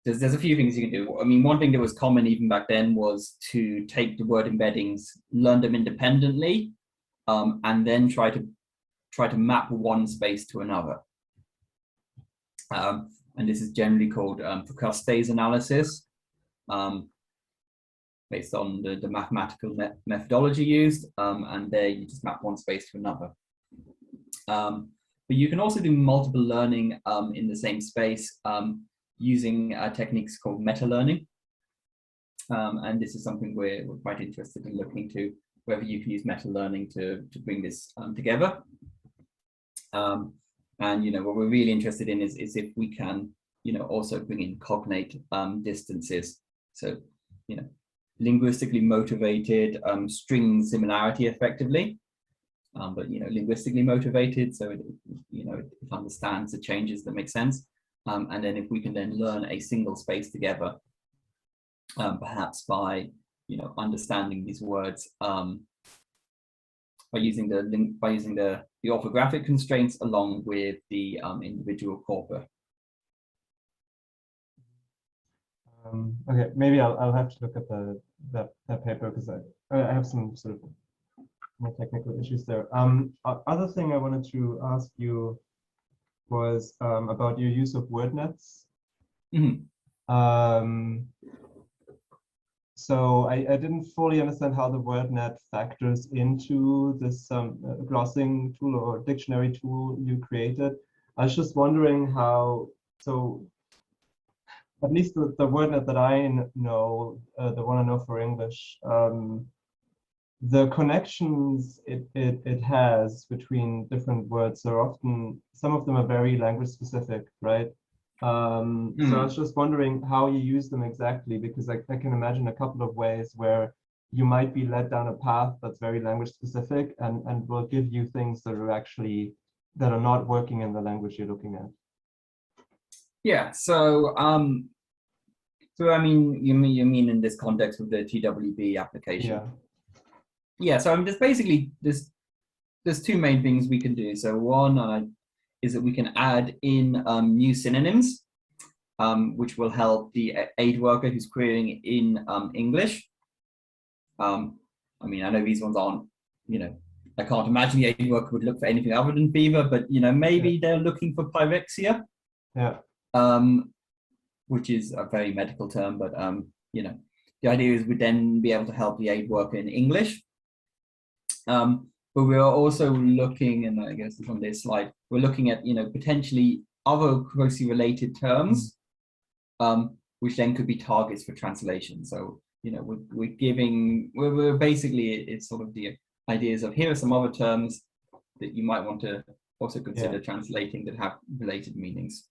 there's a few things you can do. I mean, one thing that was common even back then was to take the word embeddings, learn them independently, and then try to map one space to another. And this is generally called Procustase analysis, based on the mathematical methodology used, and there you just map one space to another. But you can also do multiple learning in the same space using techniques called meta-learning. And this is something we're quite interested in looking into, whether you can use meta-learning to bring this together. And what we're really interested in is if we can, also bring in cognate distances. So, linguistically motivated string similarity effectively, but linguistically motivated. So it understands the changes that make sense. And then if we can then learn a single space together, perhaps by understanding these words. By using the orthographic constraints along with the individual corpora. Okay, maybe I'll have to look at that paper, because I have some sort of more technical issues there. Other thing I wanted to ask you was about your use of word nets. Mm-hmm. So I didn't fully understand how the word net factors into this glossing tool or dictionary tool you created. I was just wondering how, so at least the word net that I know, the one I know for English, the connections it has between different words are often, some of them are very language specific, right? So I was just wondering how you use them exactly, because I can imagine a couple of ways where you might be led down a path that's very language specific and will give you things that are actually, that are not working in the language you're looking at. Yeah, so I mean, you mean in this context with the TWB application? Yeah, so I mean, there's basically, there's two main things we can do. So one is that we can add in new synonyms, which will help the aid worker who's querying in English. I mean, I know these ones aren't, I can't imagine the aid worker would look for anything other than fever, but maybe they're looking for pyrexia. Yeah. Which is a very medical term, but the idea is we'd then be able to help the aid worker in English. But but we are also looking, and I guess it's on this slide, we're looking at, potentially other closely related terms, which then could be targets for translation. So, we're basically, it's sort of the ideas of, here are some other terms that you might want to also consider translating that have related meanings.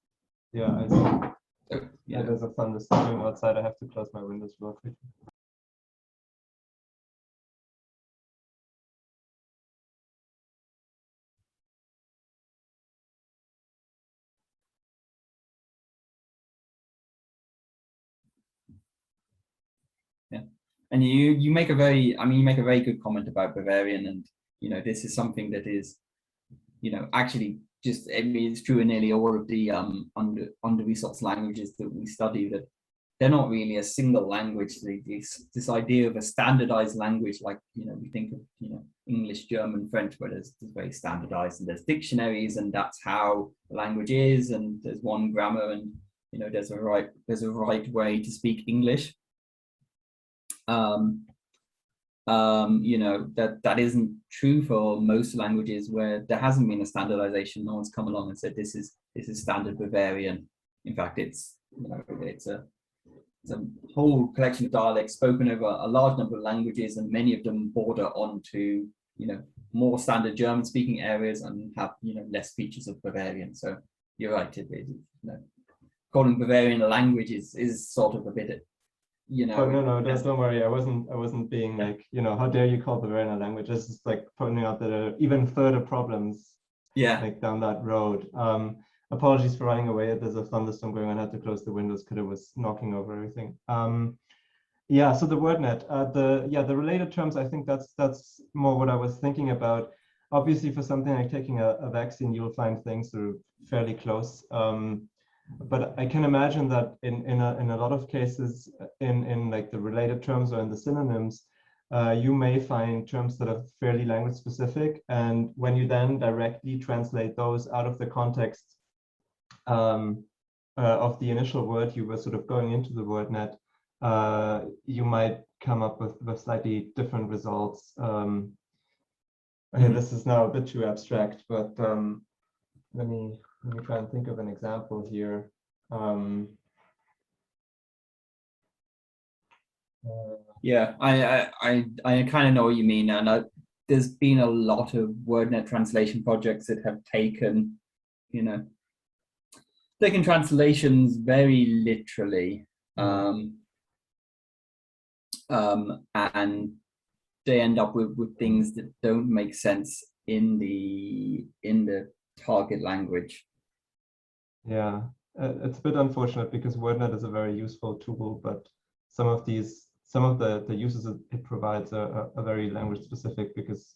Yeah, I see. So, Yeah, there's a thunderstorm outside. I have to close my windows real quick. Yeah, and you make a very, you make a very good comment about Bavarian, and this is something that is, actually just, it's true in nearly all of the under resource languages that we study, that they're not really a single language. This idea of a standardized language, like we think of English, German, French, where there's very standardized, and there's dictionaries, and that's how the language is, and there's one grammar, and there's a right way to speak English. That isn't true for most languages, where there hasn't been a standardization. No one's come along and said this is standard Bavarian. In fact, it's a whole collection of dialects spoken over a large number of languages, and many of them border onto more standard German speaking areas and have less features of Bavarian. So you're right, calling Bavarian a language is sort of a bit Oh, no, don't worry. I wasn't being like, how dare you call Bavarian a language? It's just like pointing out that there are even further problems like down that road. Apologies for running away. There's a thunderstorm going on. I had to close the windows because it was knocking over everything. Yeah, so the WordNet, the related terms, I think that's more what I was thinking about. Obviously, for something like taking a vaccine, you'll find things that are fairly close. But I can imagine that in a lot of cases, in like the related terms or in the synonyms, you may find terms that are fairly language specific. And when you then directly translate those out of the context of the initial word you were sort of going into the WordNet, you might come up with slightly different results. Okay, this is now a bit too abstract, but let me try and think of an example here. Yeah, I kind of know what you mean, and there's been a lot of WordNet translation projects that have taken, translations very literally, and they end up with things that don't make sense in the target language. Yeah, it's a bit unfortunate because WordNet is a very useful tool, but some of the uses it provides are very language specific, because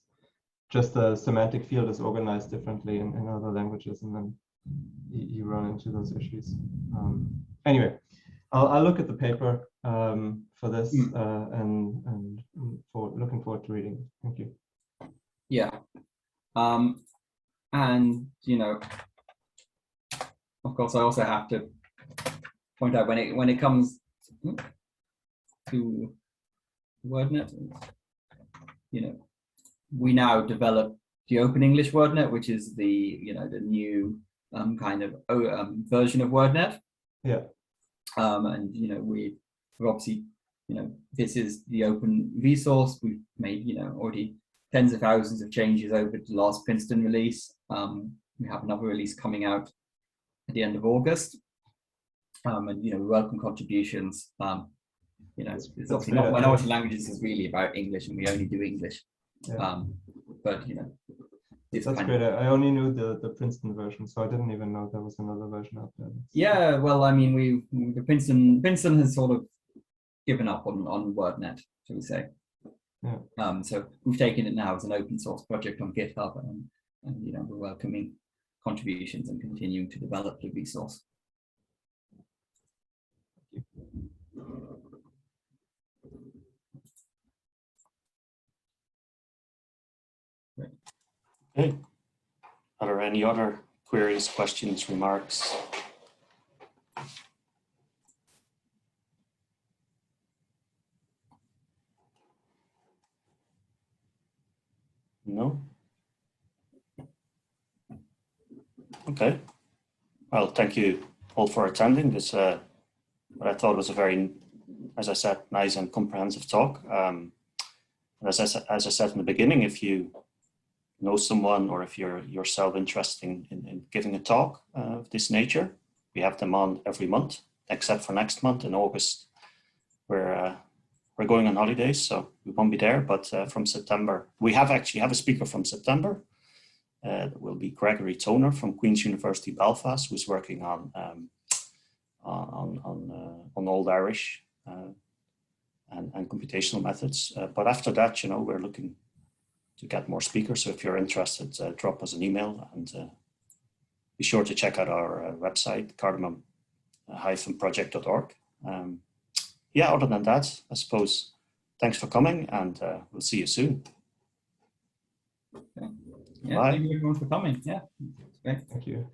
just the semantic field is organized differently in other languages, and then you run into those issues. Anyway, I'll look at the paper for this and looking forward to reading it. Thank you. Yeah, and of course, I also have to point out when it comes to WordNet, we now develop the Open English WordNet, which is the the new kind of version of WordNet. Yeah. And we're obviously this is the open resource. We've made already tens of thousands of changes over the last Princeton release. We have another release coming out at the end of August, and we welcome contributions. It's obviously not minority languages is really about English, and we only do English. Yeah. But that's great. I only knew the Princeton version, so I didn't even know there was another version out there. Yeah, well, I mean, Princeton has sort of given up on WordNet, shall we say? Yeah. So we've taken it now as an open source project on GitHub, and we're welcoming contributions and continuing to develop the resource. Okay. Are there any other queries, questions, remarks? No? Okay. Well, thank you all for attending this, what I thought was a very, as I said, nice and comprehensive talk. And as I said in the beginning, if you know someone or if you're yourself interested in giving a talk of this nature, we have them on every month, except for next month in August. We're going on holidays, so we won't be there. But from September, we actually have a speaker from September. That will be Gregory Toner from Queen's University Belfast, who's working on Old Irish and computational methods. But after that, we're looking to get more speakers. So if you're interested, drop us an email and be sure to check out our website, cardamom-project.org. Yeah, other than that, I suppose, thanks for coming, and we'll see you soon. Okay. Yeah, Bye. thank you everyone for coming. Yeah, great. Thank you.